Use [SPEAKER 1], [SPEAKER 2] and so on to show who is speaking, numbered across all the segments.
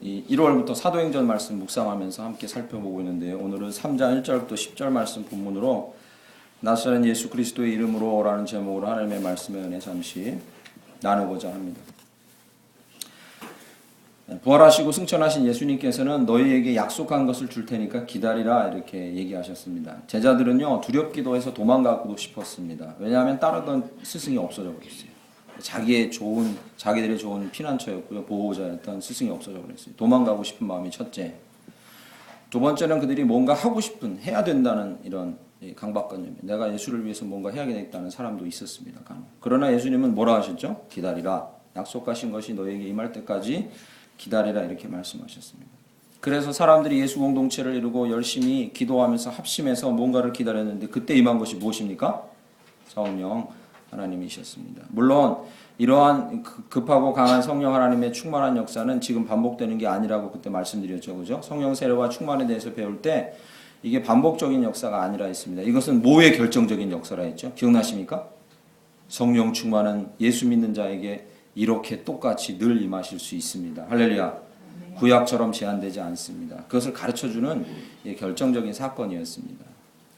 [SPEAKER 1] 이 1월부터 사도행전 말씀 묵상하면서 함께 살펴보고 있는데요. 오늘은 3장 1절부터 10절 말씀 본문으로 나사렛 예수 그리스도의 이름으로 라는 제목으로 하나님의 말씀의 은혜 잠시 나누고자 합니다. 부활하시고 승천하신 예수님께서는 너희에게 약속한 것을 줄 테니까 기다리라 이렇게 얘기하셨습니다. 제자들은요 두렵기도 해서 도망가고 싶었습니다. 왜냐하면 따르던 스승이 없어져 버렸어요. 자기들의 좋은 피난처였고요. 보호자였던 스승이 없어져 버렸어요. 도망가고 싶은 마음이 첫째. 두 번째는 그들이 뭔가 하고 싶은, 해야 된다는 이런 강박관념. 내가 예수를 위해서 뭔가 해야겠다는 사람도 있었습니다. 그러나 예수님은 뭐라 하셨죠? 기다리라. 약속하신 것이 너에게 임할 때까지 기다리라 이렇게 말씀하셨습니다. 그래서 사람들이 예수 공동체를 이루고 열심히 기도하면서 합심해서 뭔가를 기다렸는데 그때 임한 것이 무엇입니까? 성령 하나님이셨습니다. 물론 이러한 급하고 강한 성령 하나님의 충만한 역사는 지금 반복되는 게 아니라고 그때 말씀드렸죠. 그죠? 성령 세례와 충만에 대해서 배울 때 이게 반복적인 역사가 아니라 했습니다. 이것은 뭐의 결정적인 역사라 했죠? 기억나십니까? 성령 충만은 예수 믿는 자에게 이렇게 똑같이 늘 임하실 수 있습니다. 할렐루야. 구약처럼 제한되지 않습니다. 그것을 가르쳐주는 결정적인 사건이었습니다.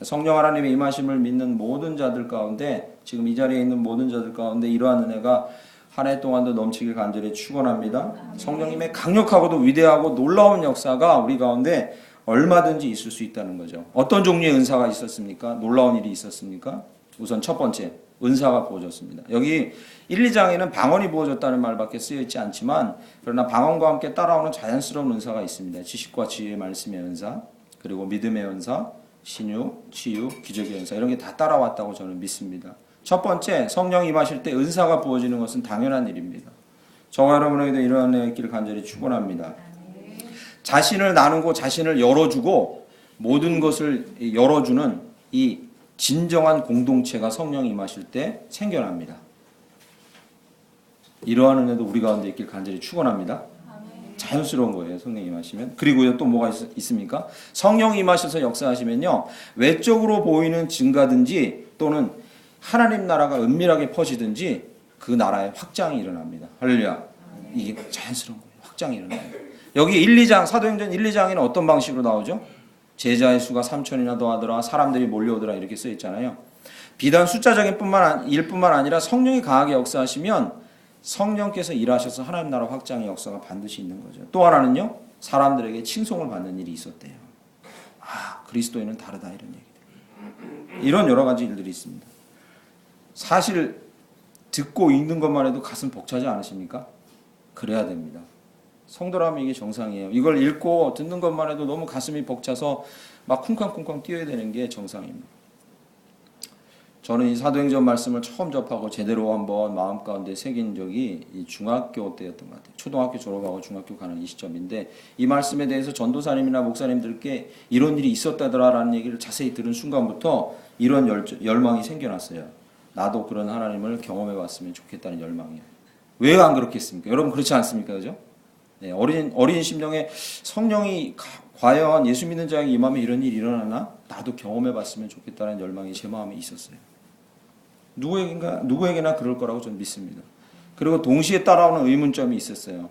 [SPEAKER 1] 성령 하나님의 임하심을 믿는 모든 자들 가운데 지금 이 자리에 있는 모든 자들 가운데 이러한 은혜가 한 해 동안도 넘치길 간절히 축원합니다. 성령님의 강력하고도 위대하고 놀라운 역사가 우리 가운데 얼마든지 있을 수 있다는 거죠. 어떤 종류의 은사가 있었습니까? 놀라운 일이 있었습니까? 우선 첫 번째 은사가 부어졌습니다. 여기 1, 2장에는 방언이 부어졌다는 말밖에 쓰여 있지 않지만 그러나 방언과 함께 따라오는 자연스러운 은사가 있습니다. 지식과 지혜의 말씀의 은사, 그리고 믿음의 은사, 신유, 치유, 기적의 은사 이런 게 다 따라왔다고 저는 믿습니다. 첫 번째 성령이 임하실 때 은사가 부어지는 것은 당연한 일입니다. 저와 여러분에게도 이러한 은혜가 있기를 간절히 축원합니다. 자신을 나누고 자신을 열어주고 모든 것을 열어주는 이 진정한 공동체가 성령이 임하실 때 생겨납니다. 이러한 은혜도 우리 가운데 있길 간절히 축원합니다. 자연스러운 거예요. 성령이 임하시면. 그리고요 또 뭐가 있습니까? 성령이 임하셔서 역사하시면요 외적으로 보이는 증가든지 또는 하나님 나라가 은밀하게 퍼지든지 그 나라의 확장이 일어납니다. 할렐루야. 이게 자연스러운 거예요. 확장이 일어나요. 여기 1, 2장 사도행전 1, 2장에는 어떤 방식으로 나오죠? 제자의 수가 3,000이나 더하더라. 사람들이 몰려오더라. 이렇게 써 있잖아요. 비단 숫자적인 일뿐만 아니라 성령이 강하게 역사하시면 성령께서 일하셔서 하나님 나라 확장의 역사가 반드시 있는 거죠. 또 하나는요. 사람들에게 칭송을 받는 일이 있었대요. 아, 그리스도인은 다르다 이런 얘기들. 이런 여러 가지 일들이 있습니다. 사실 듣고 읽는 것만 해도 가슴 벅차지 않으십니까? 그래야 됩니다. 성도라면 이게 정상이에요. 이걸 읽고 듣는 것만 해도 너무 가슴이 벅차서 막 쿵쾅쿵쾅 뛰어야 되는 게 정상입니다. 저는 이 사도행전 말씀을 처음 접하고 제대로 한번 마음 가운데 새긴 적이 이 중학교 때였던 것 같아요. 초등학교 졸업하고 중학교 가는 이 시점인데 이 말씀에 대해서 전도사님이나 목사님들께 이런 일이 있었다더라라는 얘기를 자세히 들은 순간부터 이런 열망이 생겨났어요. 나도 그런 하나님을 경험해 봤으면 좋겠다는 열망이에요. 왜 안 그렇겠습니까? 여러분 그렇지 않습니까? 그죠? 네, 어린 심령에 성령이 과연 예수 믿는 자에게 임하면 이런 일이 일어나나? 나도 경험해 봤으면 좋겠다는 열망이 제 마음에 있었어요. 누구에게나 그럴 거라고 저는 믿습니다. 그리고 동시에 따라오는 의문점이 있었어요.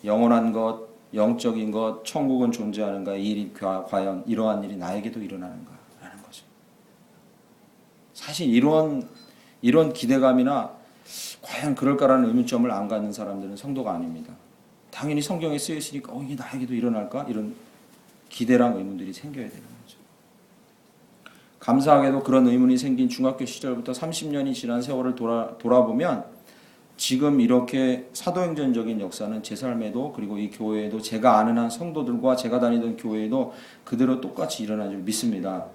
[SPEAKER 1] 영원한 것, 영적인 것, 천국은 존재하는가? 이 일이 과연 이러한 일이 나에게도 일어나는가? 라는 거죠. 사실 이런 기대감이나 과연 그럴까라는 의문점을 안 갖는 사람들은 성도가 아닙니다. 당연히 성경에 쓰여 있으니까 이게 나에게도 일어날까? 이런 기대랑 의문들이 생겨야 되는 거죠. 감사하게도 그런 의문이 생긴 중학교 시절부터 30년이 지난 세월을 돌아보면 지금 이렇게 사도행전적인 역사는 제 삶에도 그리고 이 교회에도 제가 아는 한 성도들과 제가 다니던 교회에도 그대로 똑같이 일어난 줄 믿습니다.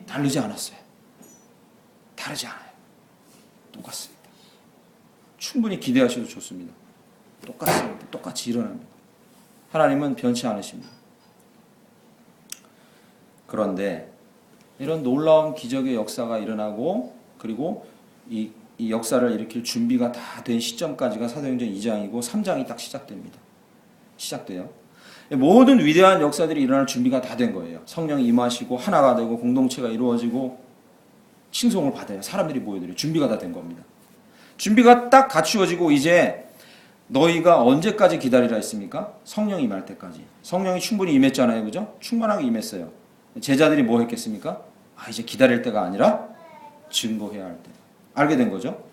[SPEAKER 1] 다르지 않았어요. 다르지 않아요. 똑같습니다. 충분히 기대하셔도 좋습니다. 똑같습니다. 똑같이 일어납니다. 하나님은 변치 않으십니다. 그런데 이런 놀라운 기적의 역사가 일어나고 그리고 이 역사를 일으킬 준비가 다 된 시점까지가 사도행전 2장이고 3장이 딱 시작돼요. 모든 위대한 역사들이 일어날 준비가 다 된 거예요. 성령이 임하시고 하나가 되고 공동체가 이루어지고 칭송을 받아요. 사람들이 모여들어요. 준비가 다 된 겁니다. 준비가 딱 갖추어지고 이제 너희가 언제까지 기다리라 했습니까? 성령이 임할 때까지. 성령이 충분히 임했잖아요. 그죠? 충만하게 임했어요. 제자들이 뭐 했겠습니까? 이제 기다릴 때가 아니라 증거해야 할 때. 알게 된 거죠.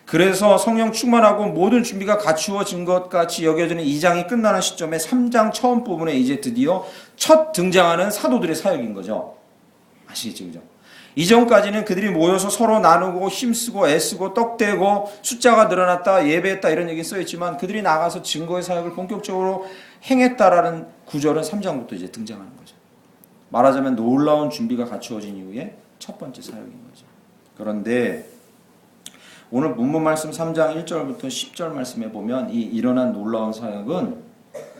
[SPEAKER 1] 그래서 성령 충만하고 모든 준비가 갖추어진 것 같이 여겨지는 2장이 끝나는 시점에 3장 처음 부분에 이제 드디어 첫 등장하는 사도들의 사역인 거죠. 아시겠죠? 그죠? 이전까지는 그들이 모여서 서로 나누고 힘쓰고 애쓰고 떡대고 숫자가 늘어났다 예배했다 이런 얘기 써있지만 그들이 나가서 증거의 사역을 본격적으로 행했다라는 구절은 3장부터 이제 등장하는 거죠. 말하자면 놀라운 준비가 갖추어진 이후에 첫 번째 사역인 거죠. 그런데 오늘 본문 말씀 3장 1절부터 10절 말씀에 보면 이 일어난 놀라운 사역은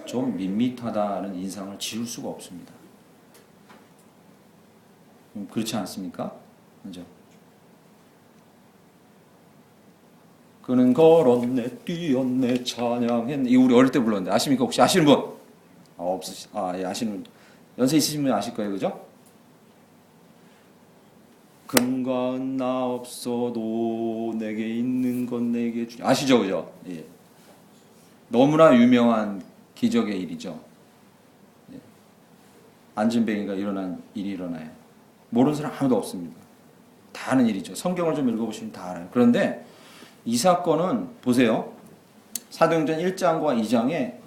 [SPEAKER 1] 좀 밋밋하다는 인상을 지울 수가 없습니다. 그렇지 않습니까? 그죠? 그는 걸었네 뛰었네 찬양했네 이 우리 어릴 때 불렀는데 아십니까? 혹시 아시는 분? 예, 아시는 분 연세 있으신 분 아실 거예요. 그죠? 금과은 나 없어도 내게 있는 건 내게 주냐 아시죠? 그죠? 예. 너무나 유명한 기적의 일이죠. 예. 안진뱅이가 일어난 일이 일어나요. 모르는 사람 아무도 없습니다. 다 아는 일이죠. 성경을 좀 읽어보시면 다 알아요. 그런데 이 사건은 보세요. 사도행전 1장과 2장에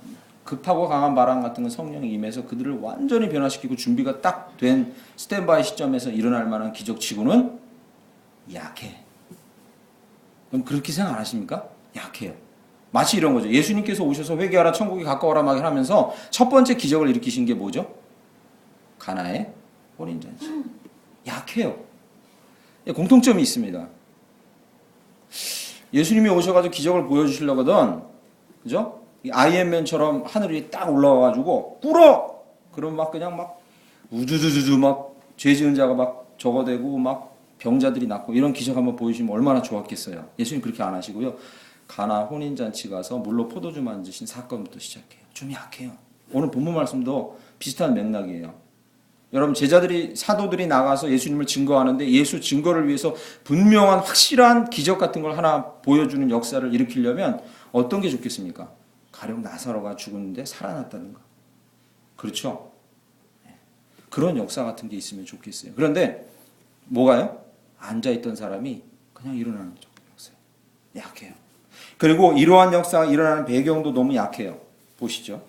[SPEAKER 1] 급하고 강한 바람 같은 건 성령이 임해서 그들을 완전히 변화시키고 준비가 딱 된 스탠바이 시점에서 일어날 만한 기적치고는 약해. 그럼 그렇게 생각 안 하십니까? 약해요. 마치 이런 거죠. 예수님께서 오셔서 회개하라 천국이 가까워라 막 하면서 첫 번째 기적을 일으키신 게 뭐죠? 가나의 혼인잔치. 약해요. 공통점이 있습니다. 예수님이 오셔가지고 기적을 보여주시려거든, 그죠? 아이언맨처럼 하늘이 딱 올라와가지고 꿇어! 그럼 막 그냥 막 우두두두두 막 죄 지은 자가 막 적어대고 막 병자들이 낫고 이런 기적 한번 보여주시면 얼마나 좋았겠어요. 예수님 그렇게 안 하시고요. 가나 혼인잔치 가서 물로 포도주 만드신 사건부터 시작해요. 좀 약해요. 오늘 본문 말씀도 비슷한 맥락이에요. 여러분 제자들이 사도들이 나가서 예수님을 증거하는데 예수 증거를 위해서 분명한 확실한 기적 같은 걸 하나 보여주는 역사를 일으키려면 어떤 게 좋겠습니까? 가령 나사로가 죽었는데 살아났다는 거. 그렇죠? 그런 역사 같은 게 있으면 좋겠어요. 그런데 뭐가요? 앉아있던 사람이 그냥 일어나는 역사예요. 약해요. 그리고 이러한 역사가 일어나는 배경도 너무 약해요. 보시죠.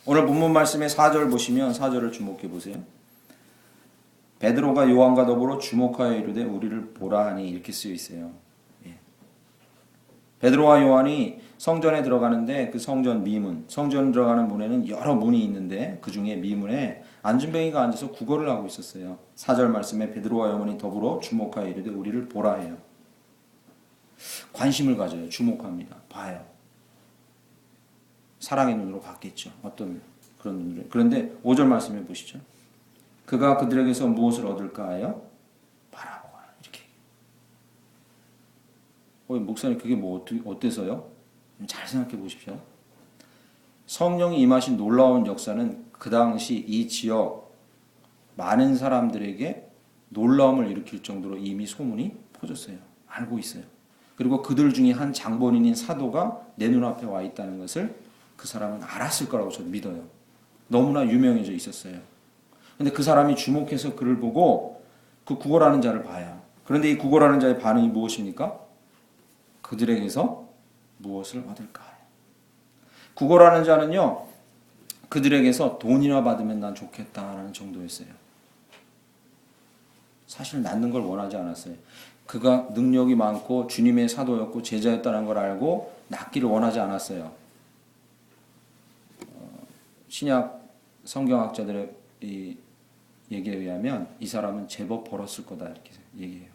[SPEAKER 1] 오늘 본문 말씀의 4절 보시면 4절을 주목해 보세요. 베드로가 요한과 더불어 주목하여 이르되 우리를 보라 하니 이렇게 쓰여 있어요. 예. 베드로와 요한이 성전에 들어가는데 그 성전 미문, 성전 들어가는 문에는 여러 문이 있는데 그 중에 미문에 안진뱅이가 앉아서 구걸을 하고 있었어요. 4절 말씀에 베드로와 요한이 더불어 주목하여 이르되 우리를 보라 해요. 관심을 가져요. 주목합니다. 봐요. 사랑의 눈으로 봤겠죠. 어떤 그런 눈으로. 그런데 5절 말씀해 보시죠. 그가 그들에게서 무엇을 얻을까 하여 바라보거나 이렇게. 목사님 그게 뭐 어때서요? 잘 생각해 보십시오. 성령이 임하신 놀라운 역사는 그 당시 이 지역 많은 사람들에게 놀라움을 일으킬 정도로 이미 소문이 퍼졌어요. 알고 있어요. 그리고 그들 중에 한 장본인인 사도가 내 눈앞에 와 있다는 것을 그 사람은 알았을 거라고 저는 믿어요. 너무나 유명해져 있었어요. 근데 그 사람이 주목해서 그를 보고 그 구걸하는 자를 봐요. 그런데 이 구걸하는 자의 반응이 무엇입니까? 그들에게서 무엇을 얻을까? 구걸하는 자는요, 그들에게서 돈이나 받으면 난 좋겠다라는 정도였어요. 사실 낳는 걸 원하지 않았어요. 그가 능력이 많고 주님의 사도였고 제자였다는 걸 알고 낳기를 원하지 않았어요. 신약 성경학자들의 이 얘기에 의하면 이 사람은 제법 벌었을 거다 이렇게 얘기해요.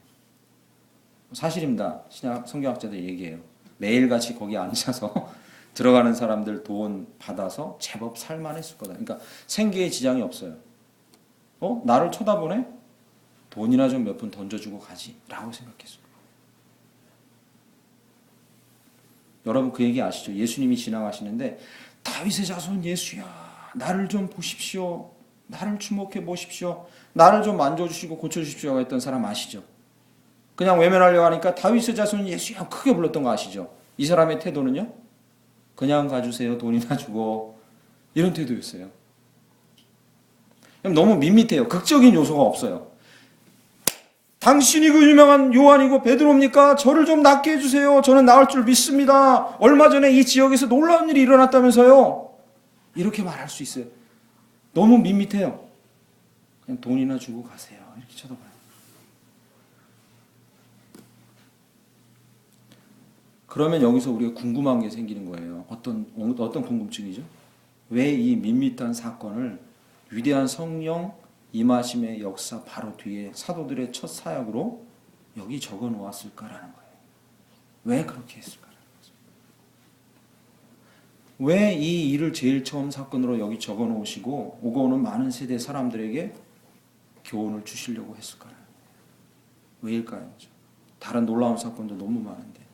[SPEAKER 1] 사실입니다. 신약 성경학자들 얘기해요. 매일같이 거기 앉아서 들어가는 사람들 돈 받아서 제법 살만했을 거다. 그러니까 생계에 지장이 없어요. 나를 쳐다보네? 돈이나 좀 몇 푼 던져주고 가지 라고 생각했어요. 여러분 그 얘기 아시죠? 예수님이 지나가시는데 다윗의 자손 예수야 나를 좀 보십시오. 나를 주목해 보십시오. 나를 좀 만져주시고 고쳐주십시오 했던 사람 아시죠? 그냥 외면하려고 하니까 다윗의 자손 예수야 크게 불렀던 거 아시죠? 이 사람의 태도는요? 그냥 가주세요. 돈이나 주고. 이런 태도였어요. 너무 밋밋해요. 극적인 요소가 없어요. 당신이 그 유명한 요한이고 베드로입니까? 저를 좀 낫게 해주세요. 저는 나을 줄 믿습니다. 얼마 전에 이 지역에서 놀라운 일이 일어났다면서요. 이렇게 말할 수 있어요. 너무 밋밋해요. 그냥 돈이나 주고 가세요. 이렇게 쳐다봐요. 그러면 여기서 우리가 궁금한 게 생기는 거예요. 어떤 궁금증이죠? 왜 이 밋밋한 사건을 위대한 성령 임하심의 역사 바로 뒤에 사도들의 첫 사역으로 여기 적어 놓았을까라는 거예요. 왜 그렇게 했을까라는 거죠. 왜 이 일을 제일 처음 사건으로 여기 적어 놓으시고 오고 오는 많은 세대 사람들에게 교훈을 주시려고 했을까라는 거예요. 왜일까요? 다른 놀라운 사건도 너무 많은데.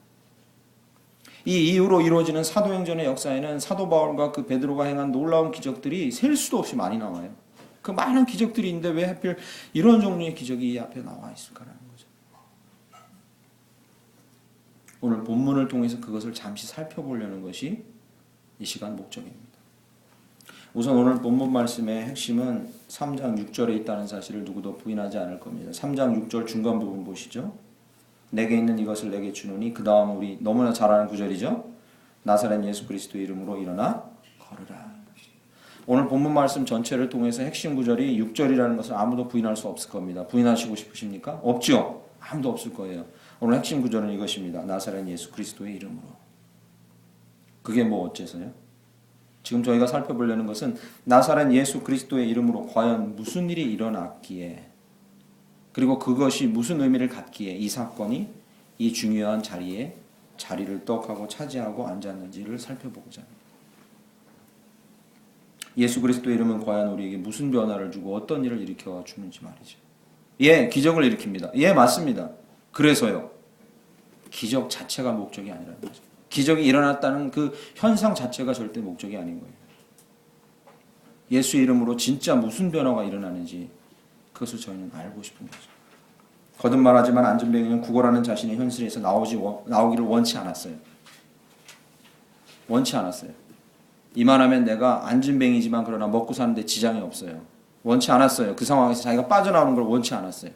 [SPEAKER 1] 이 이후로 이루어지는 사도행전의 역사에는 사도 바울과 그 베드로가 행한 놀라운 기적들이 셀 수도 없이 많이 나와요. 그 많은 기적들이 있는데 왜 하필 이런 종류의 기적이 이 앞에 나와 있을까라는 거죠. 오늘 본문을 통해서 그것을 잠시 살펴보려는 것이 이 시간 목적입니다. 우선 오늘 본문 말씀의 핵심은 3장 6절에 있다는 사실을 누구도 부인하지 않을 겁니다. 3장 6절 중간 부분 보시죠. 내게 있는 이것을 내게 주노니 그 다음 우리 너무나 잘 아는 구절이죠. 나사렛 예수 그리스도의 이름으로 일어나 걸으라. 오늘 본문 말씀 전체를 통해서 핵심 구절이 6절이라는 것을 아무도 부인할 수 없을 겁니다. 부인하시고 싶으십니까? 없죠. 아무도 없을 거예요. 오늘 핵심 구절은 이것입니다. 나사렛 예수 그리스도의 이름으로. 그게 뭐 어째서요? 지금 저희가 살펴보려는 것은 나사렛 예수 그리스도의 이름으로 과연 무슨 일이 일어났기에, 그리고 그것이 무슨 의미를 갖기에 이 사건이 이 중요한 자리에 자리를 떡하고 차지하고 앉았는지를 살펴보고자 합니다. 예수 그리스도의 이름은 과연 우리에게 무슨 변화를 주고 어떤 일을 일으켜 주는지 말이죠. 예, 기적을 일으킵니다. 예, 맞습니다. 그래서요. 기적 자체가 목적이 아니라는 거죠. 기적이 일어났다는 그 현상 자체가 절대 목적이 아닌 거예요. 예수의 이름으로 진짜 무슨 변화가 일어나는지 그것을 저희는 알고 싶은 거죠. 거듭 말하지만 안진뱅이는 구걸하는 자신의 현실에서 나오기를 원치 않았어요. 원치 않았어요. 이만하면 내가 안진뱅이지만 그러나 먹고 사는데 지장이 없어요. 원치 않았어요. 그 상황에서 자기가 빠져나오는 걸 원치 않았어요.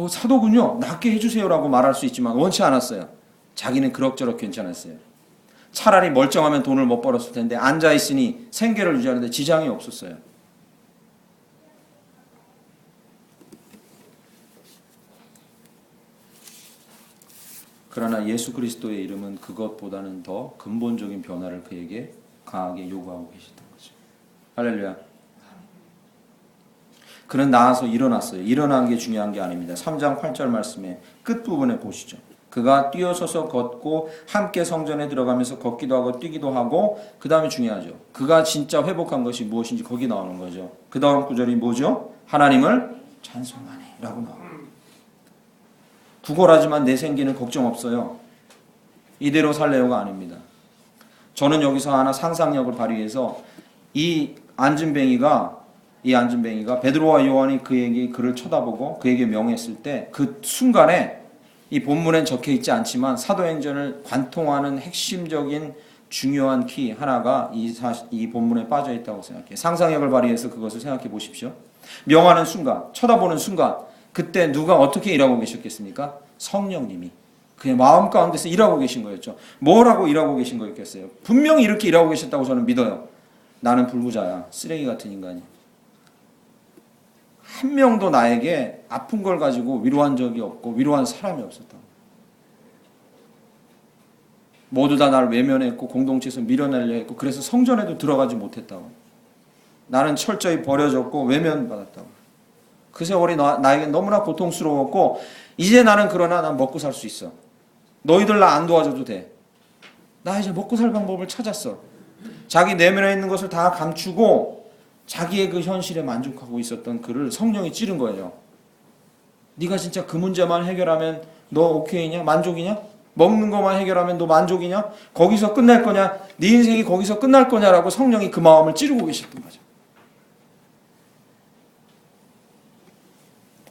[SPEAKER 1] 사도군요. 낫게 해주세요라고 말할 수 있지만 원치 않았어요. 자기는 그럭저럭 괜찮았어요. 차라리 멀쩡하면 돈을 못 벌었을 텐데 앉아있으니 생계를 유지하는데 지장이 없었어요. 그러나 예수 그리스도의 이름은 그것보다는 더 근본적인 변화를 그에게 강하게 요구하고 계시던 거죠. 할렐루야. 그는 나아서 일어났어요. 일어난 게 중요한 게 아닙니다. 3장 8절 말씀의 끝부분에 보시죠. 그가 뛰어서서 걷고 함께 성전에 들어가면서 걷기도 하고 뛰기도 하고, 그 다음에 중요하죠. 그가 진짜 회복한 것이 무엇인지 거기 나오는 거죠. 그 다음 구절이 뭐죠? 하나님을 찬송하네 라고 나옵니다. 구걸하지만 내 생기는 걱정 없어요. 이대로 살래요가 아닙니다. 저는 여기서 하나 상상력을 발휘해서 이 안진뱅이가 베드로와 요한이 그를 쳐다보고 그에게 명했을 때 그 순간에, 이 본문엔 적혀 있지 않지만 사도행전을 관통하는 핵심적인 중요한 키 하나가 이 본문에 빠져 있다고 생각해요. 상상력을 발휘해서 그것을 생각해 보십시오. 명하는 순간, 쳐다보는 순간, 그때 누가 어떻게 일하고 계셨겠습니까? 성령님이 그의 마음 가운데서 일하고 계신 거였죠. 뭐라고 일하고 계신 거였겠어요? 분명히 이렇게 일하고 계셨다고 저는 믿어요. 나는 불구자야. 쓰레기 같은 인간이. 한 명도 나에게 아픈 걸 가지고 위로한 적이 없고 위로한 사람이 없었다. 모두 다 나를 외면했고 공동체에서 밀어내려 했고 그래서 성전에도 들어가지 못했다고. 나는 철저히 버려졌고 외면받았다고. 그 세월이 나에겐 너무나 고통스러웠고 이제 나는 그러나 난 먹고 살 수 있어. 너희들 나 안 도와줘도 돼. 나 이제 먹고 살 방법을 찾았어. 자기 내면에 있는 것을 다 감추고 자기의 그 현실에 만족하고 있었던 그를 성령이 찌른 거예요. 네가 진짜 그 문제만 해결하면 너 오케이냐? 만족이냐? 먹는 것만 해결하면 너 만족이냐? 거기서 끝날 거냐? 네 인생이 거기서 끝날 거냐라고 성령이 그 마음을 찌르고 계셨던 거죠.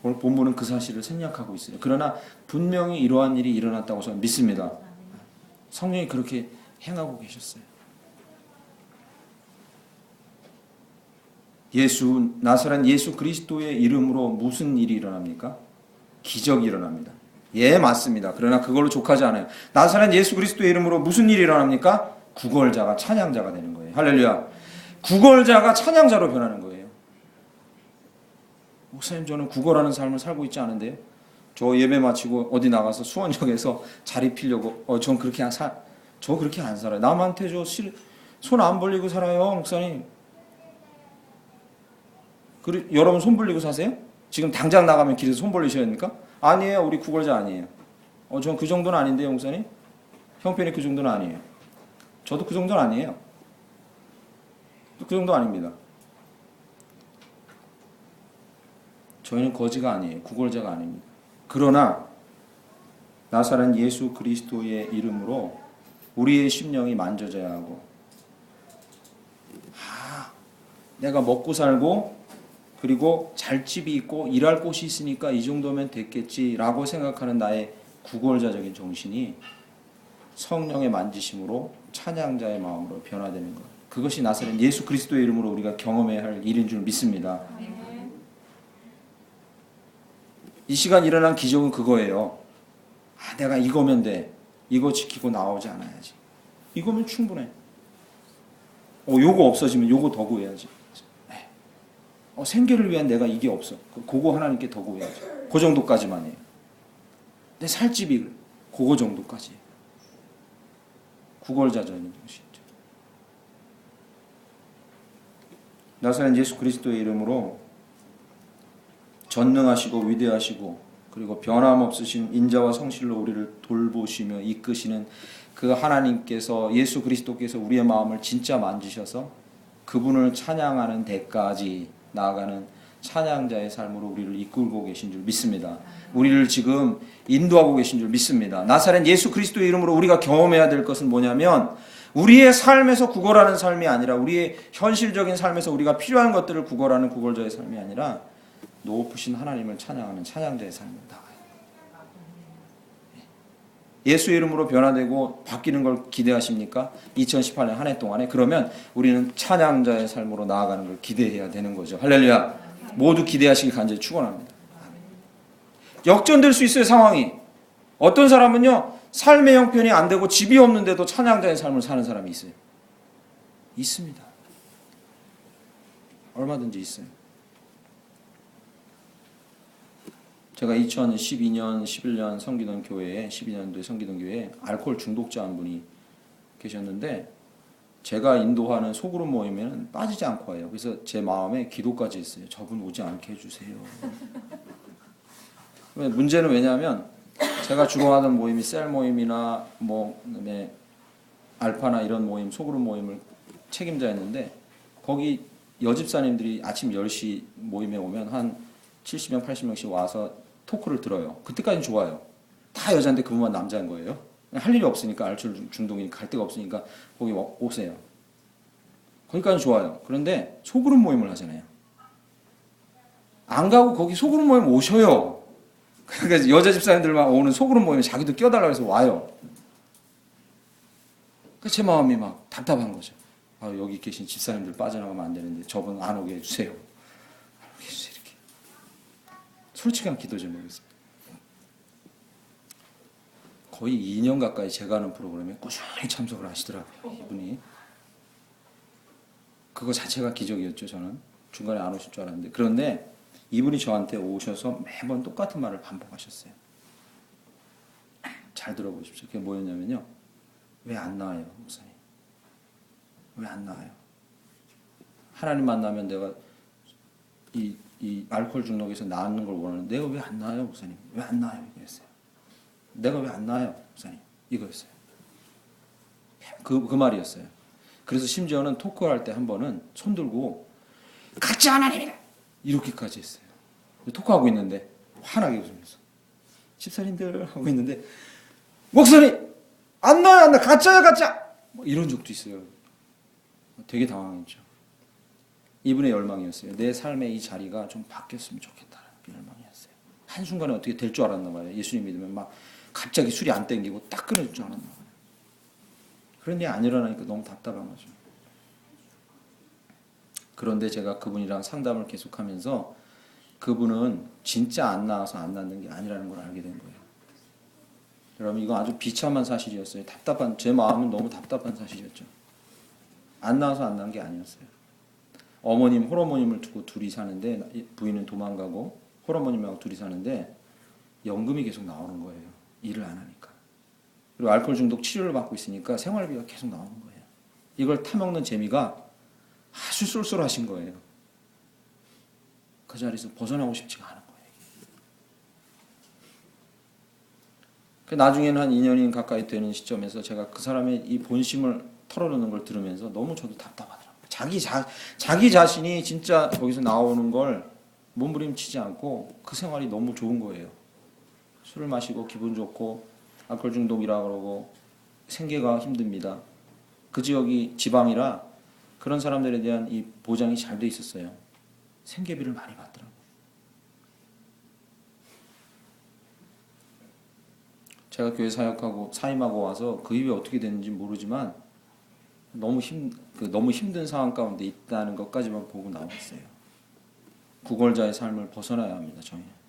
[SPEAKER 1] 오늘 본문은 그 사실을 생략하고 있어요. 그러나 분명히 이러한 일이 일어났다고 저는 믿습니다. 성령이 그렇게 행하고 계셨어요. 예수 나사렛 예수 그리스도의 이름으로 무슨 일이 일어납니까? 기적이 일어납니다. 예, 맞습니다. 그러나 그걸로 족하지 않아요. 나사렛 예수 그리스도의 이름으로 무슨 일이 일어납니까? 구걸자가 찬양자가 되는 거예요. 할렐루야. 구걸자가 찬양자로 변하는 거예요. 목사님, 저는 구걸하는 삶을 살고 있지 않은데요. 저 예배 마치고 어디 나가서 수원역에서 자리 피려고 전 그렇게 저 그렇게 안 살아요. 남한테 손 안 벌리고 살아요, 목사님. 여러분 손 벌리고 사세요? 지금 당장 나가면 길에서 손 벌리셔야 됩니까? 아니에요. 우리 구걸자 아니에요. 전 그 정도는 아닌데요, 목사님. 형편이 그 정도는 아니에요. 저도 그 정도는 아니에요. 그 정도 아닙니다. 저희는 거지가 아니에요. 구걸자가 아닙니다. 그러나 나사렛 예수 그리스도의 이름으로 우리의 심령이 만져져야 하고, 내가 먹고 살고 그리고 잘 집이 있고 일할 곳이 있으니까 이 정도면 됐겠지라고 생각하는 나의 구걸자적인 정신이 성령의 만지심으로 찬양자의 마음으로 변화되는 것. 그것이 나사렛 예수 그리스도의 이름으로 우리가 경험해야 할 일인 줄 믿습니다. 이 시간 일어난 기적은 그거예요. 내가 이거면 돼. 이거 지키고 나오지 않아야지. 이거면 충분해. 요거 없어지면 요거 더 구해야지. 생계를 위한 내가 이게 없어. 그거 하나님께 더 구해야지. 그 정도까지만 해요. 내 살집이 그거 정도까지. 구걸자적인 정신이죠. 나사렛 예수 그리스도의 이름으로 전능하시고 위대하시고 그리고 변함없으신 인자와 성실로 우리를 돌보시며 이끄시는 그 하나님께서, 예수 그리스도께서 우리의 마음을 진짜 만지셔서 그분을 찬양하는 데까지 나아가는 찬양자의 삶으로 우리를 이끌고 계신 줄 믿습니다. 우리를 지금 인도하고 계신 줄 믿습니다. 나사렛 예수 그리스도의 이름으로 우리가 경험해야 될 것은 뭐냐면, 우리의 삶에서 구걸하는 삶이 아니라, 우리의 현실적인 삶에서 우리가 필요한 것들을 구걸하는 구걸자의 삶이 아니라 높으신 하나님을 찬양하는 찬양자의 삶입니다. 예수의 이름으로 변화되고 바뀌는 걸 기대하십니까? 2018년 한 해 동안에. 그러면 우리는 찬양자의 삶으로 나아가는 걸 기대해야 되는 거죠. 할렐루야. 모두 기대하시기 간절히 축원합니다. 역전될 수 있어요, 상황이. 어떤 사람은요, 삶의 형편이 안 되고 집이 없는데도 찬양자의 삶을 사는 사람이 있어요. 있습니다. 얼마든지 있어요. 제가 2012년, 11년 섬기던 교회에, 12년도에 섬기던 교회에 알코올 중독자 한 분이 계셨는데, 제가 인도하는 소그룹 모임에는 빠지지 않고 와요. 그래서 제 마음에 기도까지 했어요. 저분 오지 않게 해주세요. 문제는 왜냐하면 제가 주로 하던 모임이 셀 모임이나 그다음에 알파나 이런 모임, 소그룹 모임을 책임자였는데, 거기 여집사님들이 아침 10시 모임에 오면 한 70명, 80명씩 와서 토크를 들어요. 그때까지는 좋아요. 다 여자인데 그분만 남자인 거예요. 할 일이 없으니까, 알코올 중독이니까 갈 데가 없으니까 거기 오세요. 거기까지는 좋아요. 그런데 소그룹 모임을 하잖아요. 안 가고 거기 소그룹 모임 오셔요. 그러니까 여자 집사님들만 오는 소그룹 모임에 자기도 껴달라고 해서 와요. 제 마음이 막 답답한 거죠. 여기 계신 집사님들 빠져나가면 안 되는데 저분 안 오게 해주세요. 이렇게 솔직한 기도 좀 해보겠습니다. 거의 2년 가까이 제가 하는 프로그램에 꾸준히 참석을 하시더라고요, 이분이. 그거 자체가 기적이었죠. 저는 중간에 안 오실 줄 알았는데. 그런데 이분이 저한테 오셔서 매번 똑같은 말을 반복하셨어요. 잘 들어보십시오. 그게 뭐였냐면요, 왜 안 나와요, 목사님? 왜 안 나와요? 하나님 만나면 내가 이 알코올 중독에서 나는 걸 원하는데 내가 왜 안 나와요, 목사님? 왜 안 나와요? 이랬어요. 내가 왜 안 나와요, 목사님? 이거였어요. 그 말이었어요. 그래서 심지어는 토크할 때 한 번은 손 들고 가짜 하나님이다! 이렇게까지 했어요. 토크하고 있는데 환하게 웃으면서 집사님들 하고 있는데, 목사님! 안 나와요, 안 나! 가짜야, 가짜! 이런 적도 있어요. 되게 당황했죠. 이분의 열망이었어요. 내 삶의 이 자리가 좀 바뀌었으면 좋겠다는 열망이었어요. 한순간에 어떻게 될 줄 알았나 봐요. 예수님 믿으면 막 갑자기 술이 안 땡기고 딱 끊어질 줄 알았나 봐요. 그런 일이 안 일어나니까 너무 답답한 거죠. 그런데 제가 그분이랑 상담을 계속하면서 그분은 진짜 안 나와서 안 낫는 게 아니라는 걸 알게 된 거예요. 여러분, 이거 아주 비참한 사실이었어요. 제 마음은 너무 답답한 사실이었죠. 안 나와서 안 난 게 아니었어요. 어머님, 홀어머님을 두고 둘이 사는데, 부인은 도망가고 홀어머님하고 둘이 사는데 연금이 계속 나오는 거예요. 일을 안 하니까. 그리고 알코올 중독 치료를 받고 있으니까 생활비가 계속 나오는 거예요. 이걸 타먹는 재미가 아주 쏠쏠하신 거예요. 그 자리에서 벗어나고 싶지가 않은 거예요. 나중에는 한 2년이 가까이 되는 시점에서 제가 그 사람의 이 본심을 털어놓는 걸 들으면서 너무 저도 답답하더라고요. 자기 자신이 진짜 거기서 나오는 걸 몸부림치지 않고 그 생활이 너무 좋은 거예요. 술을 마시고 기분 좋고 알코올 중독이라 그러고 생계가 힘듭니다. 그 지역이 지방이라 그런 사람들에 대한 이 보장이 잘 돼 있었어요. 생계비를 많이 받더라고요. 제가 교회 사역하고 사임하고 와서 그 이후에 어떻게 됐는지 모르지만 너무 힘든 상황 가운데 있다는 것까지만 보고 나왔어요. 구걸자의 삶을 벗어나야 합니다. 저희는.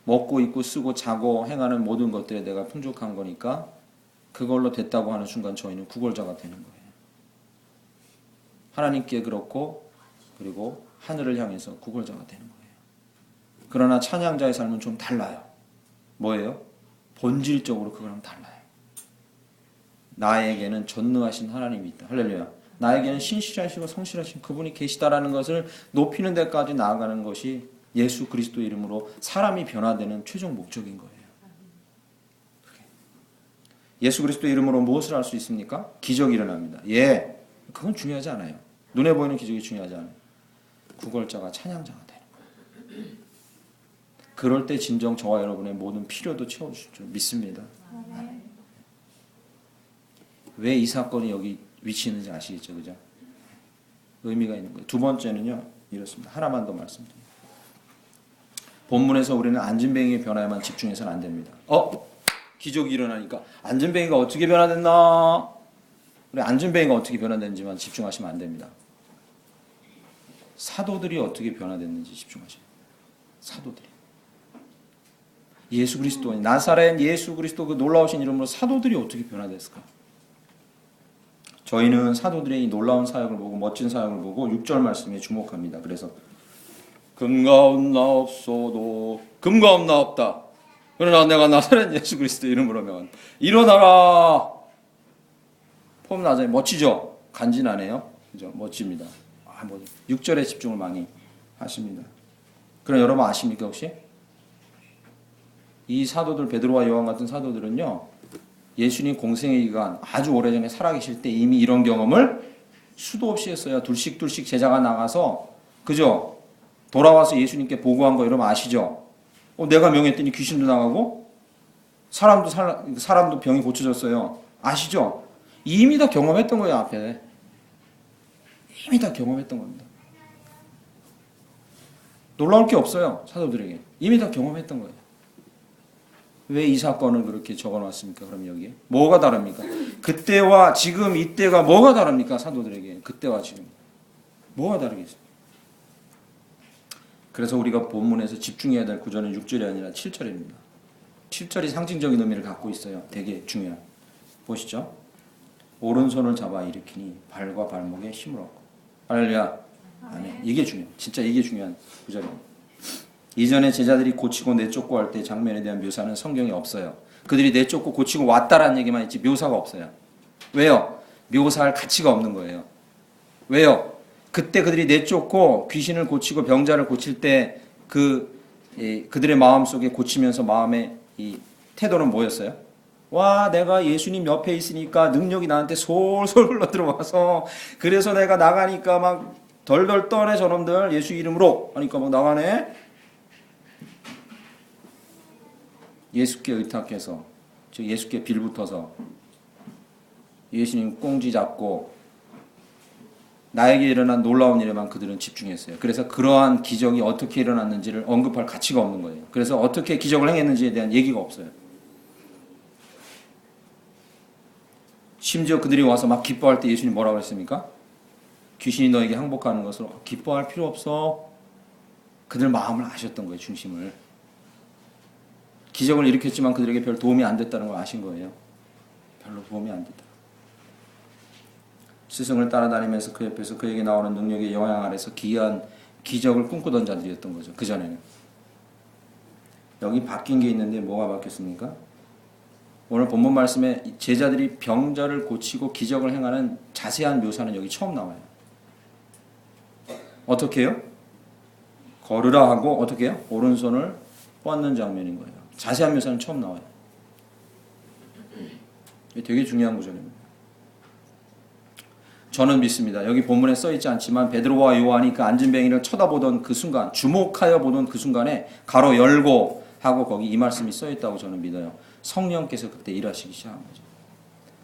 [SPEAKER 1] 먹고 입고 쓰고 자고 행하는 모든 것들에 내가 풍족한 거니까 그걸로 됐다고 하는 순간 저희는 구걸자가 되는 거예요. 하나님께 그렇고 그리고 하늘을 향해서 구걸자가 되는 거예요. 그러나 찬양자의 삶은 좀 달라요. 뭐예요? 본질적으로 그거랑 달라요. 나에게는 전능하신 하나님이 있다. 할렐루야. 나에게는 신실하시고 성실하신 그분이 계시다라는 것을 높이는 데까지 나아가는 것이 예수 그리스도의 이름으로 사람이 변화되는 최종 목적인 거예요. 예수 그리스도의 이름으로 무엇을 할 수 있습니까? 기적이 일어납니다. 예, 그건 중요하지 않아요. 눈에 보이는 기적이 중요하지 않아요. 구걸자가 찬양자가 되는 거예요. 그럴 때 진정 저와 여러분의 모든 필요도 채워주실 줄 믿습니다. 왜 이 사건이 여기 위치 있는지 아시겠죠? 그죠? 의미가 있는 거예요. 두 번째는요, 이렇습니다. 하나만 더 말씀드립니다. 본문에서 우리는 안진뱅이의 변화에만 집중해서는 안 됩니다. 기적이 일어나니까 안진뱅이가 어떻게 변화됐나? 우리 안진뱅이가 어떻게 변화됐는지만 집중하시면 안 됩니다. 사도들이 어떻게 변화됐는지 집중하셔야 돼요. 사도들이. 예수 그리스도, 나사렛 예수 그리스도 그 놀라우신 이름으로 사도들이 어떻게 변화됐을까? 저희는 사도들의 이 놀라운 사역을 보고 멋진 사역을 보고 6절 말씀에 주목합니다. 그래서 금과 없나 없어도 금과 없나 없다. 그러나 내가 나사렛 예수 그리스도 이름으로 면 일어나라. 폼 나자니 멋지죠? 간지나네요. 그죠? 멋집니다. 6절에 집중을 많이 하십니다. 그럼 여러분 아십니까 혹시? 이 사도들 베드로와 요한 같은 사도들은요. 예수님 공생의 기간 아주 오래전에 살아계실 때 이미 이런 경험을 수도 없이 했어요. 둘씩 제자가 나가서 그죠? 돌아와서 예수님께 보고한 거 여러분 아시죠? 내가 명했더니 귀신도 나가고 사람도 병이 고쳐졌어요. 아시죠? 이미 다 경험했던 거예요. 앞에 이미 다 경험했던 겁니다. 놀라울 게 없어요. 사도들에게 이미 다 경험했던 거예요. 왜 이 사건을 그렇게 적어놨습니까? 그럼 여기에 뭐가 다릅니까? 그때와 지금 이때가 뭐가 다릅니까? 사도들에게 그때와 지금 뭐가 다르겠습니까? 그래서 우리가 본문에서 집중해야 될 구절은 6절이 아니라 7절입니다. 7절이 상징적인 의미를 갖고 있어요. 되게 중요한. 보시죠. 오른손을 잡아 일으키니 발과 발목에 힘을 얻고. 할렐루야. 아멘. 이게 중요해요. 진짜 이게 중요한 구절입니다. 이전에 제자들이 고치고 내쫓고 할 때 장면에 대한 묘사는 성경에 없어요. 그들이 내쫓고 고치고 왔다라는 얘기만 있지 묘사가 없어요. 왜요? 묘사할 가치가 없는 거예요. 왜요? 그때 그들이 내쫓고 귀신을 고치고 병자를 고칠 때 그들의 마음속에 고치면서 마음의 이 태도는 뭐였어요? 와, 내가 예수님 옆에 있으니까 능력이 나한테 솔솔 흘러 들어와서 그래서 내가 나가니까 막 덜덜 떠네 저놈들 예수 이름으로 하니까 막 나가네. 예수께 의탁해서 즉 예수께 빌붙어서 예수님 꽁지 잡고 나에게 일어난 놀라운 일에만 그들은 집중했어요. 그래서 그러한 기적이 어떻게 일어났는지를 언급할 가치가 없는 거예요. 그래서 어떻게 기적을 행했는지에 대한 얘기가 없어요. 심지어 그들이 와서 막 기뻐할 때 예수님 뭐라고 했습니까? 귀신이 너에게 항복하는 것을 기뻐할 필요 없어. 그들 마음을 아셨던 거예요. 중심을. 기적을 일으켰지만 그들에게 별 도움이 안 됐다는 걸 아신 거예요. 별로 도움이 안 됐다. 스승을 따라다니면서 그 옆에서 그에게 나오는 능력의 영향 아래서 기이한 기적을 꿈꾸던 자들이었던 거죠. 그전에는. 여기 바뀐 게 있는데 뭐가 바뀌었습니까? 오늘 본문 말씀에 제자들이 병자를 고치고 기적을 행하는 자세한 묘사는 여기 처음 나와요. 어떻게 해요? 걸으라 하고 어떻게 해요? 오른손을 뻗는 장면인 거예요. 자세한 묘사는 처음 나와요. 이게 되게 중요한 구절입니다. 저는 믿습니다. 여기 본문에 써있지 않지만 베드로와 요한이 그 안진뱅이를 쳐다보던 그 순간, 주목하여 보던 그 순간에 가로 열고 하고 거기 이 말씀이 써있다고 저는 믿어요. 성령께서 그때 일하시기 시작한 거죠.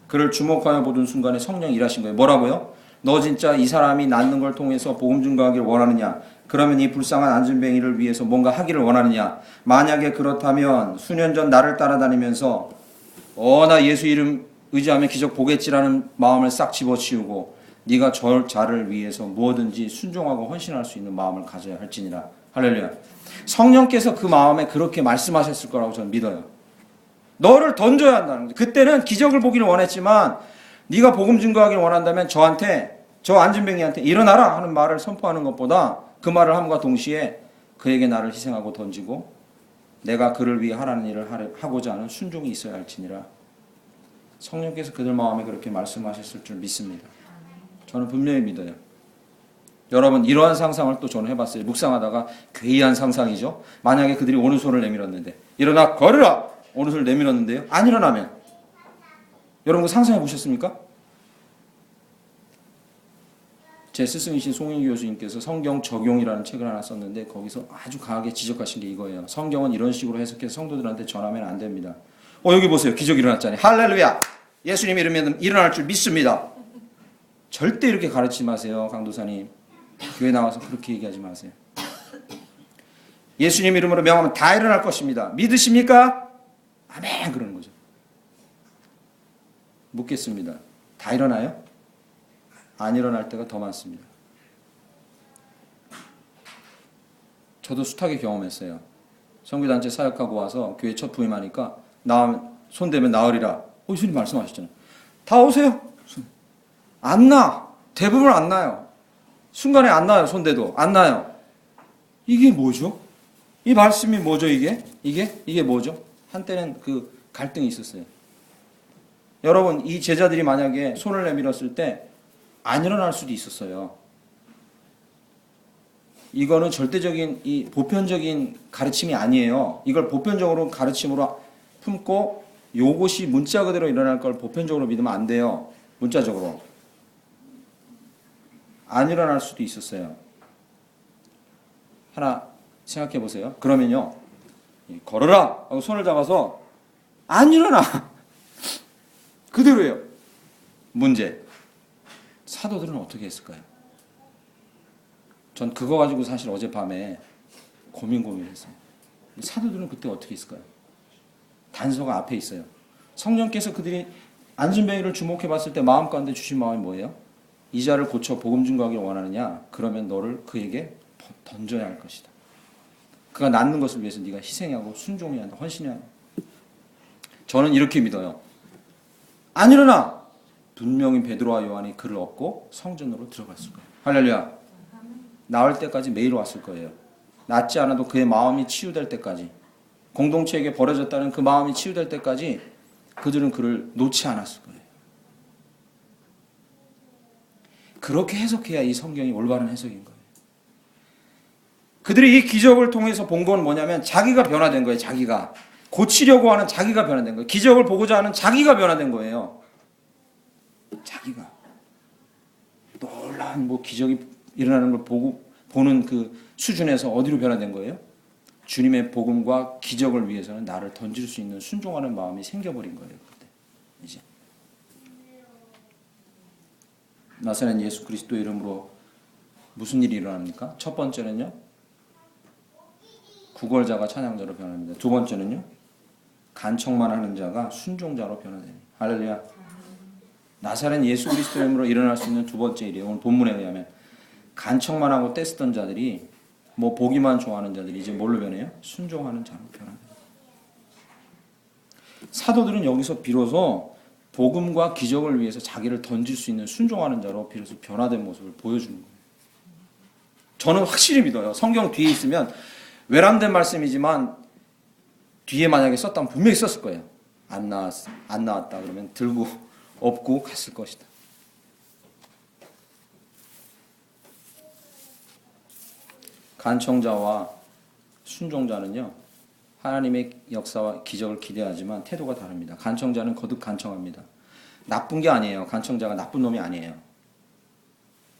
[SPEAKER 1] 그를 주목하여 보던 순간에 성령이 일하신 거예요. 뭐라고요? 너 진짜 이 사람이 낫는 걸 통해서 복음 증거하기를 원하느냐? 그러면 이 불쌍한 안진뱅이를 위해서 뭔가 하기를 원하느냐? 만약에 그렇다면 수년 전 나를 따라다니면서 나 예수 이름 의지하면 기적 보겠지라는 마음을 싹 집어치우고 네가 저 자를 위해서 무엇든지 순종하고 헌신할 수 있는 마음을 가져야 할지니라. 할렐루야. 성령께서 그 마음에 그렇게 말씀하셨을 거라고 저는 믿어요. 너를 던져야 한다는 거죠. 그때는 기적을 보기를 원했지만 네가 복음 증거하기를 원한다면 저한테, 저 안진뱅이한테 일어나라 하는 말을 선포하는 것보다 그 말을 함과 동시에 그에게 나를 희생하고 던지고 내가 그를 위해 하라는 일을 하고자 하는 순종이 있어야 할지니라. 성령께서 그들 마음에 그렇게 말씀하셨을 줄 믿습니다. 저는 분명히 믿어요. 여러분 이러한 상상을 또 저는 해봤어요. 묵상하다가 괴이한 상상이죠. 만약에 그들이 오른손을 내밀었는데 일어나 걸으라! 오른손을 내밀었는데요. 안 일어나면 여러분 상상해 보셨습니까? 제 스승이신 송인규 교수님께서 성경 적용이라는 책을 하나 썼는데 거기서 아주 강하게 지적하신 게 이거예요. 성경은 이런 식으로 해석해서 성도들한테 전하면 안 됩니다. 여기 보세요. 기적 일어났잖아요. 할렐루야. 예수님 이름으로 일어날 줄 믿습니다. 절대 이렇게 가르치지 마세요. 강도사님. 교회 나와서 그렇게 얘기하지 마세요. 예수님 이름으로 명하면 다 일어날 것입니다. 믿으십니까? 아멘 그러는 거죠. 묻겠습니다. 다 일어나요? 안 일어날 때가 더 많습니다. 저도 숱하게 경험했어요. 선교단체 사역하고 와서 교회 첫 부임하니까 손대면 나으리라. 예수님 말씀하셨잖아요. 다 오세요. 안 나. 대부분 안 나요. 순간에 안 나요. 손대도 안 나요. 이게 뭐죠? 이 말씀이 뭐죠? 이게 뭐죠? 한때는 그 갈등이 있었어요. 여러분 이 제자들이 만약에 손을 내밀었을 때 안 일어날 수도 있었어요. 이거는 절대적인 이 보편적인 가르침이 아니에요. 이걸 보편적으로 가르침으로 품고 요것이 문자 그대로 일어날 걸 보편적으로 믿으면 안 돼요. 문자적으로. 안 일어날 수도 있었어요. 하나 생각해 보세요. 그러면요. 걸어라 하고 손을 잡아서 안 일어나. 그대로예요. 문제. 사도들은 어떻게 했을까요? 전 그거 가지고 사실 어젯밤에 고민했어요. 사도들은 그때 어떻게 했을까요? 단서가 앞에 있어요. 성령께서 그들이 안진뱅이를 주목해 봤을 때 마음 가운데 주신 마음이 뭐예요? 이 자를 고쳐 복음 증거하기를 원하느냐? 그러면 너를 그에게 던져야 할 것이다. 그가 낫는 것을 위해서 네가 희생하고 순종해야 한다. 헌신해야 한다. 저는 이렇게 믿어요. 안 일어나! 분명히 베드로와 요한이 그를 얻고 성전으로 들어갔을 거예요. 할렐루야. 나올 때까지 매일 왔을 거예요. 낫지 않아도 그의 마음이 치유될 때까지, 공동체에게 버려졌다는 그 마음이 치유될 때까지 그들은 그를 놓지 않았을 거예요. 그렇게 해석해야 이 성경이 올바른 해석인 거예요. 그들이 이 기적을 통해서 본 건 뭐냐면 자기가 변화된 거예요. 자기가. 고치려고 하는 자기가 변화된 거예요. 기적을 보고자 하는 자기가 변화된 거예요. 자기가. 놀라운 기적이 일어나는 걸 보는 그 수준에서 어디로 변화된 거예요? 주님의 복음과 기적을 위해서는 나를 던질 수 있는 순종하는 마음이 생겨버린 거예요. 그때 이제 나사렛 예수 그리스도 이름으로 무슨 일이 일어납니까? 첫 번째는요, 구걸자가 찬양자로 변합니다. 두 번째는요, 간청만 하는 자가 순종자로 변화됩니다. 할렐루야. 나사렛 예수 그리스도의 이름으로 일어날 수 있는 두 번째 일이에요. 오늘 본문에 의하면 간청만 하고 떼쓰던 자들이 뭐 보기만 좋아하는 자들이 이제 뭘로 변해요? 순종하는 자로 변합니다. 사도들은 여기서 비로소 복음과 기적을 위해서 자기를 던질 수 있는 순종하는 자로 비로소 변화된 모습을 보여주는 거예요. 저는 확실히 믿어요. 성경 뒤에 있으면 외람된 말씀이지만 뒤에 만약에 썼다면 분명히 썼을 거예요. 안 나왔다 그러면 들고 업고 갔을 것이다. 간청자와 순종자는요, 하나님의 역사와 기적을 기대하지만 태도가 다릅니다. 간청자는 거듭 간청합니다. 나쁜 게 아니에요. 간청자가 나쁜 놈이 아니에요.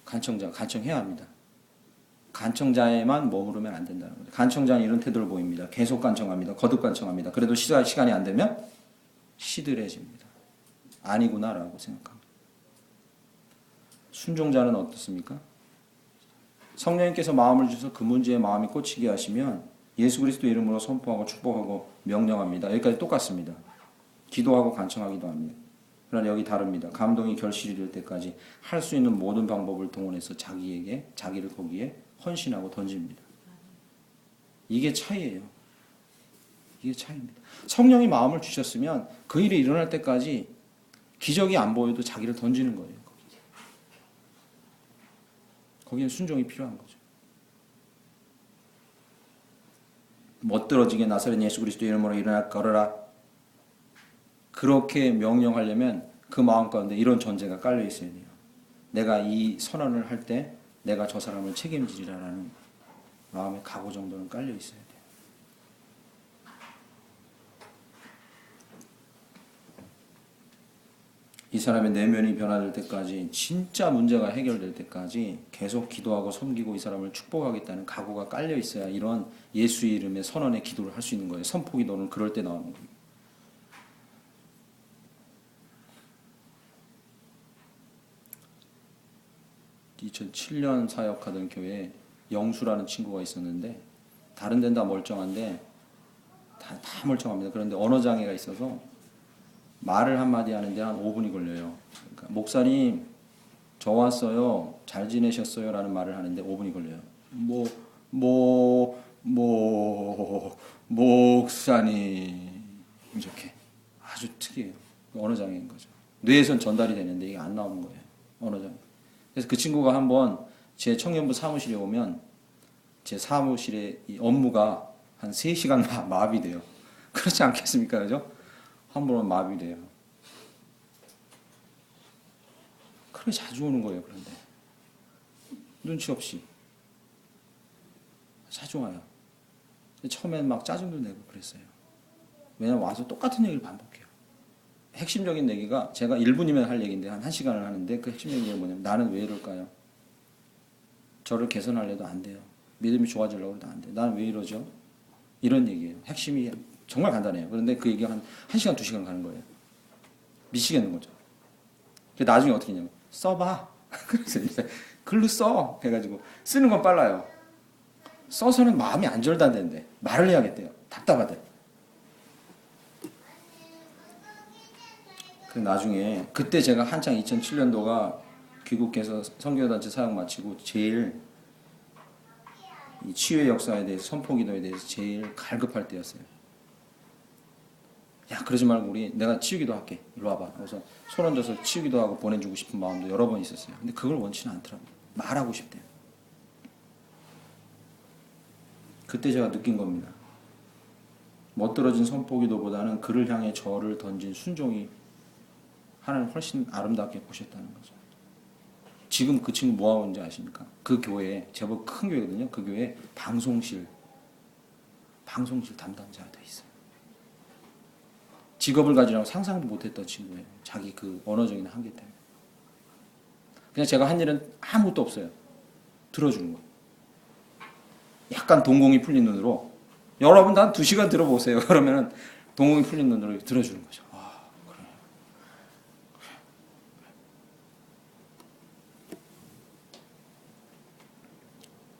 [SPEAKER 1] 간청해야 합니다. 간청자에만 머무르면 안 된다는 거죠. 간청자는 이런 태도를 보입니다. 계속 간청합니다. 거듭 간청합니다. 그래도 시간이 안 되면 시들해집니다. 아니구나라고 생각합니다. 순종자는 어떻습니까? 성령님께서 마음을 주셔서 그 문제에 마음이 꽂히게 하시면 예수 그리스도 이름으로 선포하고 축복하고 명령합니다. 여기까지 똑같습니다. 기도하고 간청하기도 합니다. 그러나 여기 다릅니다. 감동이 결실이 될 때까지 할 수 있는 모든 방법을 동원해서 자기를 거기에 헌신하고 던집니다. 이게 차이예요. 이게 차이입니다. 성령이 마음을 주셨으면 그 일이 일어날 때까지 기적이 안 보여도 자기를 던지는 거예요. 거기는 순종이 필요한 거죠. 멋들어지게 나사렛 예수 그리스도 이름으로 일어나 걸어라. 그렇게 명령하려면 그 마음 가운데 이런 전제가 깔려 있어야 돼요. 내가 이 선언을 할 때 내가 저 사람을 책임지리라라는 마음의 각오 정도는 깔려 있어야 돼요. 이 사람의 내면이 변화될 때까지, 진짜 문제가 해결될 때까지 계속 기도하고 섬기고 이 사람을 축복하겠다는 각오가 깔려 있어야 이런 예수의 이름의 선언의 기도를 할 수 있는 거예요. 선포 기도는 그럴 때 나오는 거예요. 2007년 사역하던 교회에 영수라는 친구가 있었는데 다른 데는 다 멀쩡한데 다 멀쩡합니다. 그런데 언어장애가 있어서 말을 한마디 하는데 한 5분이 걸려요. 그러니까 목사님 저 왔어요. 잘 지내셨어요? 라는 말을 하는데 5분이 걸려요. 목사님 이렇게 아주 특이해요. 언어장애인 거죠. 뇌에선 전달이 되는데 이게 안 나오는 거예요. 언어장애. 그래서 그 친구가 한번 제 청년부 사무실에 오면 제 사무실의 이 업무가 한 3시간 마비돼요. 그렇지 않겠습니까? 그죠? 한 번은 마비돼요. 그래 자주 오는 거예요. 그런데 눈치 없이 자주 와요. 처음에는 막 짜증도 내고 그랬어요. 왜냐면 와서 똑같은 얘기를 반복해요. 핵심적인 얘기가 제가 1분이면 할 얘기인데 한 1시간을 하는데 그 핵심적인 얘기가 뭐냐면 나는 왜 이럴까요? 저를 개선하려도 안 돼요. 믿음이 좋아지려고 해도 안 돼요. 나는 왜 이러죠? 이런 얘기예요. 핵심이 정말 간단해요. 그런데 그 얘기가 한 1시간, 2시간 가는 거예요. 미치겠는 거죠. 나중에 어떻게 했냐면 써봐. 그래서 이제 글로 써. 해가지고 쓰는 건 빨라요. 써서는 마음이 안절단되는데 말을 해야겠대요. 답답하대. 그 나중에 그때 제가 한창 2007년도가 귀국해서 선교단체 사역 마치고 제일 이 치유의 역사에 대해서 선포기도에 대해서 제일 갈급할 때였어요. 야 그러지 말고 내가 치유기도 할게. 이리 와봐. 그래서 손 얹어서 치유기도 하고 보내주고 싶은 마음도 여러 번 있었어요. 근데 그걸 원치는 않더라고요. 말하고 싶대요. 그때 제가 느낀 겁니다. 멋들어진 선포기도보다는 그를 향해 저를 던진 순종이 하나님 훨씬 아름답게 보셨다는 거죠. 지금 그 친구 뭐 하고 있는지 아십니까? 그 교회에 제법 큰 교회거든요. 그 교회에 방송실 담당자가 돼 있어요. 직업을 가지라고 상상도 못했던 친구예요. 자기 그 언어적인 한계 때문에. 그냥 제가 한 일은 아무것도 없어요. 들어주는 거예요. 약간 동공이 풀린 눈으로 여러분 한 2시간 들어보세요. 그러면은 동공이 풀린 눈으로 들어주는 거죠. 그래.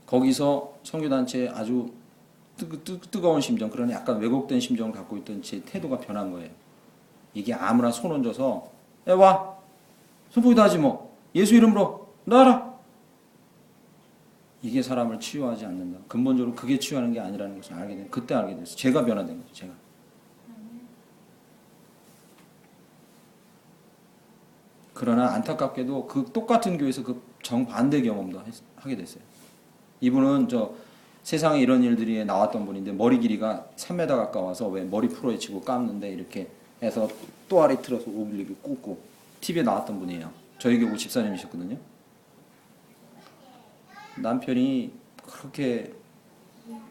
[SPEAKER 1] 거기서 선교단체에 아주 뜨거운 심정, 그런 약간 왜곡된 심정을 갖고 있던 제 태도가 변한 거예요. 이게 아무나 손 얹어서 와 선포기도 하지 뭐. 예수 이름으로 나와라. 이게 사람을 치유하지 않는다. 근본적으로 그게 치유하는 게 아니라는 것을 알게 된, 그때 알게 됐어요. 제가 변화된 거죠. 제가. 그러나 안타깝게도 그 똑같은 교회에서 그 정반대 경험도 하게 됐어요. 이분은 세상에 이런 일들이 나왔던 분인데 머리 길이가 3m 가까워서 왜 머리 풀어에 치고 감는데 이렇게 해서 또아리 틀어서 오블리게 꽂고 TV에 나왔던 분이에요. 저희 교회 집사님이셨거든요. 남편이 그렇게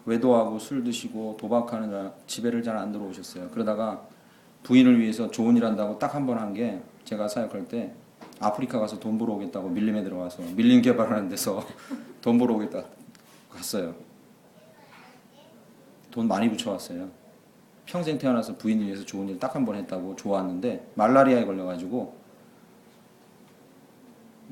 [SPEAKER 1] 외도하고 술 드시고 도박하느라 집에를 잘 안 들어오셨어요. 그러다가 부인을 위해서 좋은 일 한다고 딱 한 번 한 게 제가 사역할 때 아프리카 가서 돈 벌어 오겠다고 밀림에 들어가서 밀림 개발하는 데서 돈 벌어 오겠다 갔어요. 돈 많이 붙여왔어요. 평생 태어나서 부인을 위해서 좋은 일 딱 한 번 했다고 좋았는데 말라리아에 걸려가지고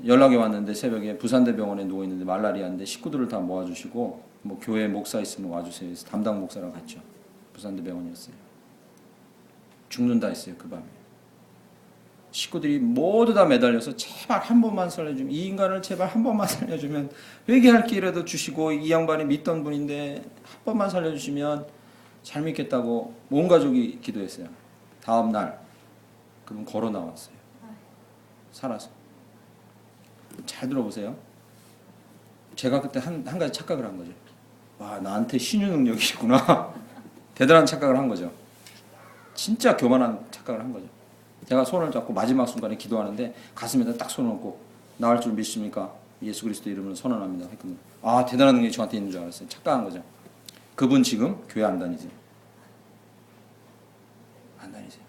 [SPEAKER 1] 연락이 왔는데 새벽에 부산대병원에 누워있는데 말라리아인데 식구들을 다 모아주시고 뭐 교회 목사 있으면 와주세요 해서 담당 목사랑 갔죠. 부산대병원이었어요. 죽는다 했어요. 그 밤에. 식구들이 모두 다 매달려서 제발 한 번만 살려주면, 이 인간을 제발 한 번만 살려주면 회개할 기회라도 주시고, 이 양반이 믿던 분인데 한 번만 살려주시면 잘 믿겠다고 온 가족이 기도했어요. 다음 날 그분 걸어 나왔어요. 살아서. 잘 들어보세요. 제가 그때 한 가지 착각을 한 거죠. 와, 나한테 신유 능력이 있구나. 대단한 착각을 한 거죠. 진짜 교만한 착각을 한 거죠. 제가 손을 잡고 마지막 순간에 기도하는데 가슴에다 딱 손을 얹고 나을 줄 믿습니까? 예수 그리스도 이름으로 선언합니다. 했거든요. 아, 대단한 능력이 저한테 있는 줄 알았어요. 착각한 거죠. 그분 지금 교회 안 다니세요. 안 다니세요.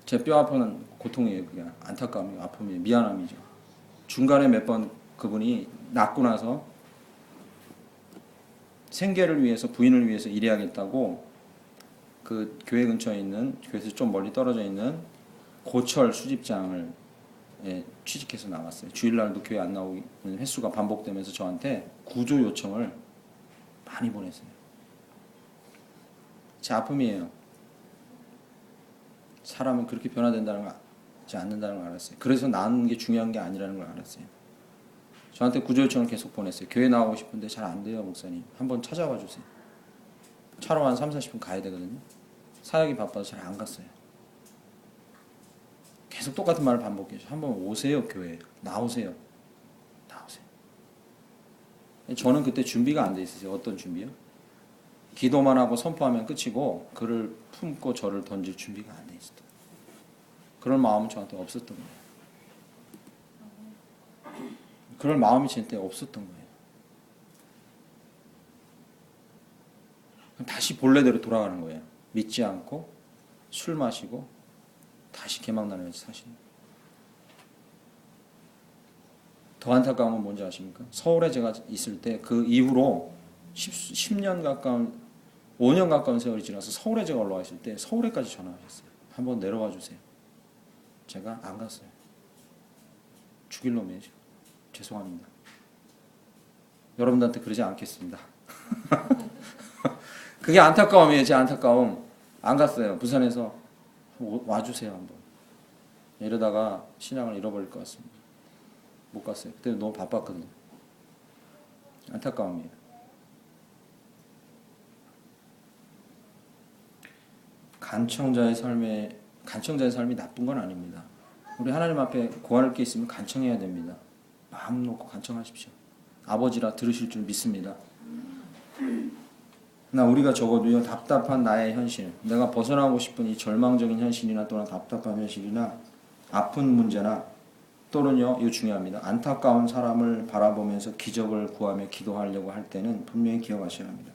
[SPEAKER 1] 제 뼈 아파는 고통이에요. 그게 안타까움이에요. 아픔이에요. 미안함이죠. 중간에 몇 번 그분이 낫고 나서 생계를 위해서 부인을 위해서 일해야겠다고 그 교회 근처에 있는, 교회에서 좀 멀리 떨어져 있는 고철 수집장을 취직해서 나갔어요. 주일날도 교회 안 나오는 횟수가 반복되면서 저한테 구조 요청을 많이 보냈어요. 제 아픔이에요. 사람은 그렇게 변화된다는 걸 않는다는 걸 알았어요. 그래서 나는 게 중요한 게 아니라는 걸 알았어요. 저한테 구조 요청을 계속 보냈어요. 교회 나오고 싶은데 잘 안 돼요, 목사님. 한번 찾아와 주세요. 차로 한 30-40분 가야 되거든요. 사역이 바빠서 잘 안 갔어요. 계속 똑같은 말을 반복해요. 한번 오세요, 교회에. 나오세요. 나오세요. 저는 그때 준비가 안 돼 있었어요. 어떤 준비요? 기도만 하고 선포하면 끝이고 그를 품고 저를 던질 준비가 안 돼 있었던 거예요. 그런 마음은 저한테 없었던 거예요. 그럴 마음이 저한테 없었던 거예요. 다시 본래대로 돌아가는 거예요. 믿지 않고 술 마시고 다시 개망나는 사시는 거예요. 더 안타까운 건 뭔지 아십니까? 서울에 제가 있을 때 그 이후로 10년 가까운 5년 가까운 세월이 지나서 서울에 제가 올라와 있을 때 서울에까지 전화하셨어요. 한번 내려와 주세요. 제가 안 갔어요. 죽일 놈이에요. 죄송합니다. 여러분들한테 그러지 않겠습니다. 그게 안타까움이에요. 제 안타까움. 안 갔어요. 부산에서 와주세요 한번. 이러다가 신앙을 잃어버릴 것 같습니다. 못 갔어요. 그때 너무 바빴거든요. 안타까움이에요. 간청자의 삶이 나쁜 건 아닙니다. 우리 하나님 앞에 구할 게 있으면 간청해야 됩니다. 마음 놓고 간청하십시오. 아버지라 들으실 줄 믿습니다. 나 우리가 적어도요, 답답한 나의 현실, 내가 벗어나고 싶은 이 절망적인 현실이나 또는 답답한 현실이나 아픈 문제나 또는요, 이거 중요합니다. 안타까운 사람을 바라보면서 기적을 구하며 기도하려고 할 때는 분명히 기억하셔야 합니다.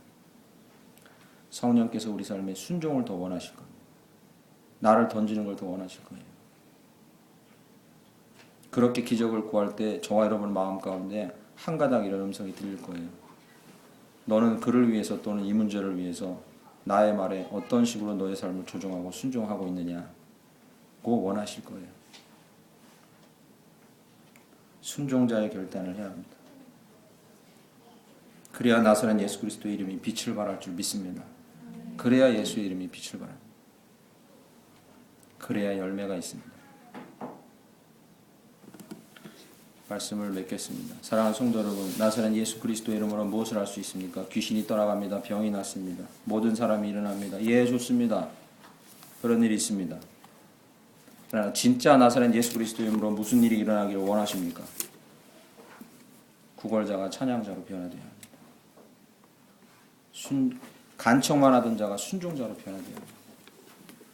[SPEAKER 1] 성령께서 우리 삶에 순종을 더 원하실 겁니다. 나를 던지는 걸 더 원하실 거예요. 그렇게 기적을 구할 때 저와 여러분 마음 가운데 한 가닥 이런 음성이 들릴 거예요. 너는 그를 위해서 또는 이 문제를 위해서 나의 말에 어떤 식으로 너의 삶을 조정하고 순종하고 있느냐고 원하실 거예요. 순종자의 결단을 해야 합니다. 그래야 나서는 예수 그리스도의 이름이 빛을 발할 줄 믿습니다. 그래야 예수의 이름이 빛을 발합니다. 그래야 열매가 있습니다. 말씀을 맺겠습니다. 사랑하는 성도 여러분, 나사렛 예수 그리스도의 이름으로 무엇을 할 수 있습니까? 귀신이 떠나갑니다. 병이 낫습니다. 모든 사람이 일어납니다. 예, 좋습니다. 그런 일이 있습니다. 그러나 진짜 나사렛 예수 그리스도의 이름으로 무슨 일이 일어나기를 원하십니까? 구걸자가 찬양자로 변화되어야 합니다. 간청만 하던 자가 순종자로 변화되어야 합니다.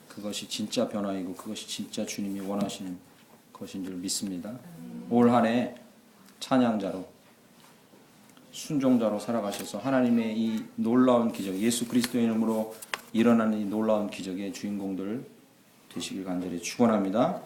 [SPEAKER 1] 그것이 진짜 변화이고 그것이 진짜 주님이 원하시는 것인 줄 믿습니다. 올 한 해 찬양자로 순종자로 살아가셔서 하나님의 이 놀라운 기적, 예수 그리스도의 이름으로 일어나는 이 놀라운 기적의 주인공들 되시길 간절히 축원합니다.